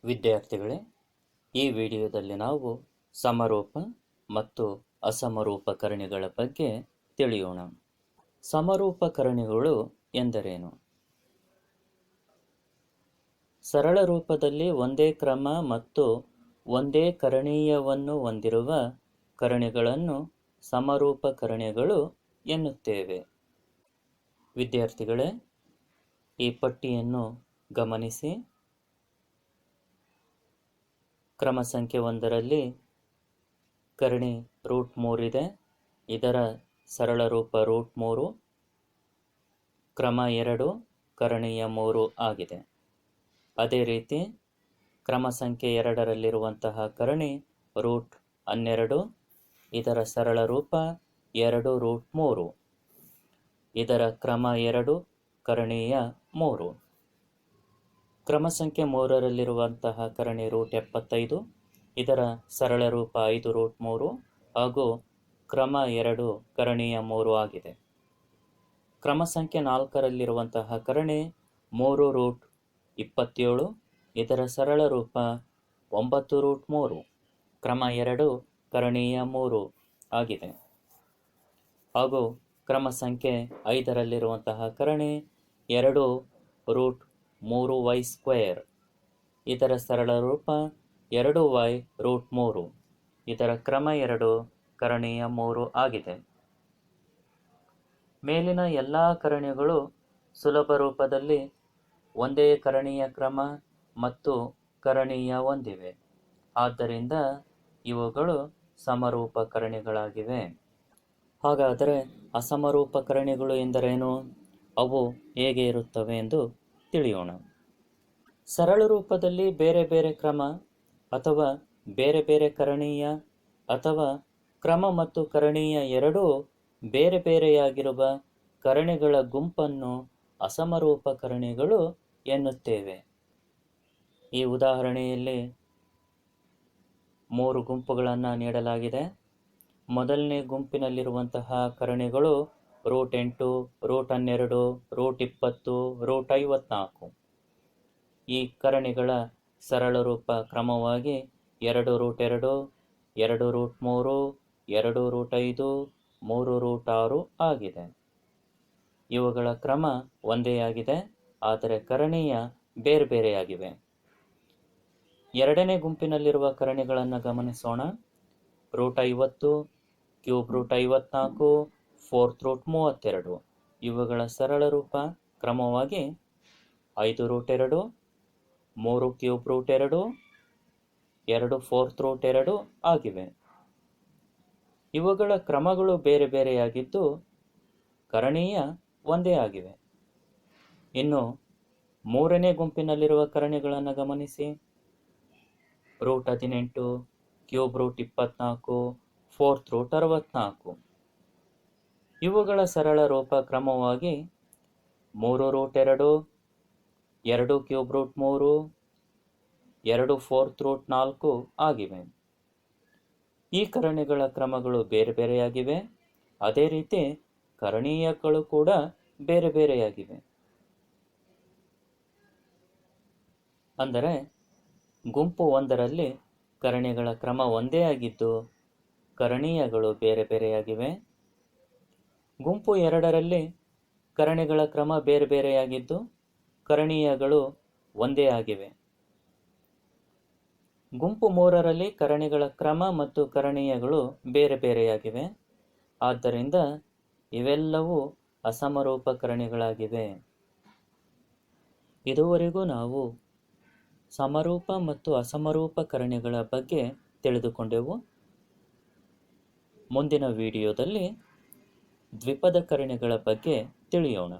ವಿದ್ಯಾರ್ಥಿಗಳೇ, ಈ ವಿಡಿಯೋದಲ್ಲಿ ನಾವು ಸಮರೂಪ ಮತ್ತು ಅಸಮರೂಪಕರಣಿಗಳ ಬಗ್ಗೆ ತಿಳಿಯೋಣ. ಸಮರೂಪಕರಣಿಗಳು ಎಂದರೇನು? ಸರಳ ರೂಪದಲ್ಲಿ ಒಂದೇ ಕ್ರಮ ಮತ್ತು ಒಂದೇ ಕರಣೀಯವನ್ನು ಹೊಂದಿರುವ ಕರಣಿಗಳನ್ನು ಸಮರೂಪಕರಣಿಗಳು ಎನ್ನುತ್ತೇವೆ. ವಿದ್ಯಾರ್ಥಿಗಳೇ, ಈ ಪಟ್ಟಿಯನ್ನು ಗಮನಿಸಿ. ಕ್ರಮ ಸಂಖ್ಯೆ 1ರಲ್ಲಿ ಕರಣಿ √3 ಇದೆ. ಇದರ ಸರಳ ರೂಪ √3. ಕ್ರಮ 2 ಕರಣೀಯ 3 ಆಗಿದೆ. ಅದೇ ರೀತಿ ಕ್ರಮ ಸಂಖ್ಯೆ 2ರಲ್ಲಿರುವಂತಹ ಕರಣಿ √12. ಇದರ ಸರಳ ರೂಪ 2√3. ಇದರ ಕ್ರಮ 2 ಕರಣೀಯ 3. ಕ್ರಮ ಸಂಖ್ಯೆ 3ರಲ್ಲಿರುವಂತಹ ಕರಣಿ √75. ಇದರ ಸರಳ ರೂಪ 5√3 ಹಾಗೂ ಕ್ರಮ 2 ಕರಣೀಯ 3 ಆಗಿದೆ. ಕ್ರಮ ಸಂಖ್ಯೆ 4ರಲ್ಲಿರುವಂತಹ ಕರಣಿ 3√27. ಇದರ ಸರಳ ರೂಪ 9√3. ಕ್ರಮ 2 ಕರಣೀಯ 3 ಆಗಿದೆ. ಹಾಗೂ ಕ್ರಮ ಸಂಖ್ಯೆ 5ರಲ್ಲಿರುವಂತಹ ಕರಣಿ 2√3y². ಇದರ ಸರಳ ರೂಪ 2y√3. ಇದರ ಕ್ರಮ 2 ಕರಣೀಯ 3 ಆಗಿದೆ. ಮೇಲಿನ ಎಲ್ಲ ಕರಣಿಗಳು ಸುಲಭ ರೂಪದಲ್ಲಿ ಒಂದೇ ಕರಣೀಯ ಕ್ರಮ ಮತ್ತು ಕರಣೀಯ ಹೊಂದಿವೆ. ಆದ್ದರಿಂದ ಇವುಗಳು ಸಮರೂಪಕರಣಿಗಳಾಗಿವೆ. ಹಾಗಾದರೆ ಅಸಮರೂಪಕರಣಿಗಳು ಎಂದರೇನು? ಅವು ಹೇಗೆ ಇರುತ್ತವೆ ಎಂದು ತಿಳಿಯೋಣ. ಸರಳ ರೂಪದಲ್ಲಿ ಬೇರೆ ಬೇರೆ ಕ್ರಮ ಅಥವಾ ಬೇರೆ ಬೇರೆ ಕರಣೀಯ ಅಥವಾ ಕ್ರಮ ಮತ್ತು ಕರಣೀಯ ಎರಡೂ ಬೇರೆ ಬೇರೆಯಾಗಿರುವ ಕರಣಿಗಳ ಗುಂಪನ್ನು ಅಸಮರೂಪಕರಣಿಗಳು ಎನ್ನುತ್ತೇವೆ. ಈ ಉದಾಹರಣೆಯಲ್ಲಿ 3 ಗುಂಪುಗಳನ್ನು ನೀಡಲಾಗಿದೆ. ಮೊದಲನೇ ಗುಂಪಿನಲ್ಲಿರುವಂತಹ ಕರಣಿಗಳು √8, √12, √20, √54. ಈ ಕರಣಿಗಳ ಸರಳ ರೂಪ ಕ್ರಮವಾಗಿ 2√2, 2√3, 2√5, 3√6 ಆಗಿದೆ. ಇವುಗಳ ಕ್ರಮ ಒಂದೇ ಆಗಿದೆ, ಆದರೆ ಕರಣೀಯ ಬೇರೆ ಬೇರೆಯಾಗಿವೆ. ಎರಡನೇ ಗುಂಪಿನಲ್ಲಿರುವ ಕರಣಿಗಳನ್ನು ಗಮನಿಸೋಣ. √50, ³ √54, 4√32. ಇವುಗಳ ಸರಳ ರೂಪ ಕ್ರಮವಾಗಿ 5√2, 3³ √2, 2 4√2 ಆಗಿವೆ. ಇವುಗಳ ಕ್ರಮಗಳು ಬೇರೆ ಬೇರೆಯಾಗಿದ್ದು ಕರಣೀಯ ಒಂದೇ ಆಗಿವೆ. ಇನ್ನು ಮೂರನೇ ಗುಂಪಿನಲ್ಲಿರುವ ಕರಣಿಗಳನ್ನು ಗಮನಿಸಿ. √18, ³ √24, 4√64. ಇವುಗಳ ಸರಳ ರೂಪ ಕ್ರಮವಾಗಿ 3√2, 2³ √3, 2 4√4 ಆಗಿವೆ. ಈ ಕರಣಿಗಳ ಕ್ರಮಗಳು ಬೇರೆ ಬೇರೆಯಾಗಿವೆ. ಅದೇ ರೀತಿ ಕರಣೀಯಗಳು ಕೂಡ ಬೇರೆ ಬೇರೆಯಾಗಿವೆ. ಅಂದರೆ ಗುಂಪು 1ರಲ್ಲಿ ಕರಣಿಗಳ ಕ್ರಮ ಒಂದೇ ಆಗಿದ್ದು ಕರಣೀಯಗಳು ಬೇರೆ ಬೇರೆಯಾಗಿವೆ. ಗುಂಪು 2ರಲ್ಲಿ ಕರಣಿಗಳ ಕ್ರಮ ಬೇರೆ ಬೇರೆಯಾಗಿದ್ದು ಕರಣೀಯಗಳು ಒಂದೇ ಆಗಿವೆ. ಗುಂಪು 3ರಲ್ಲಿ ಕರಣಿಗಳ ಕ್ರಮ ಮತ್ತು ಕರಣೀಯಗಳು ಬೇರೆ ಬೇರೆಯಾಗಿವೆ. ಆದ್ದರಿಂದ ಇವೆಲ್ಲವೂ ಅಸಮರೂಪಕರಣಿಗಳಾಗಿವೆ. ಇದುವರೆಗೂ ನಾವು ಸಮರೂಪ ಮತ್ತು ಅಸಮರೂಪಕರಣಿಗಳ ಬಗ್ಗೆ ತಿಳಿದುಕೊಂಡೆವು. ಮುಂದಿನ ವಿಡಿಯೋದಲ್ಲಿ ದ್ವಿಪದ ಕರಣಿಗಳ ಬಗ್ಗೆ ತಿಳಿಯೋಣ.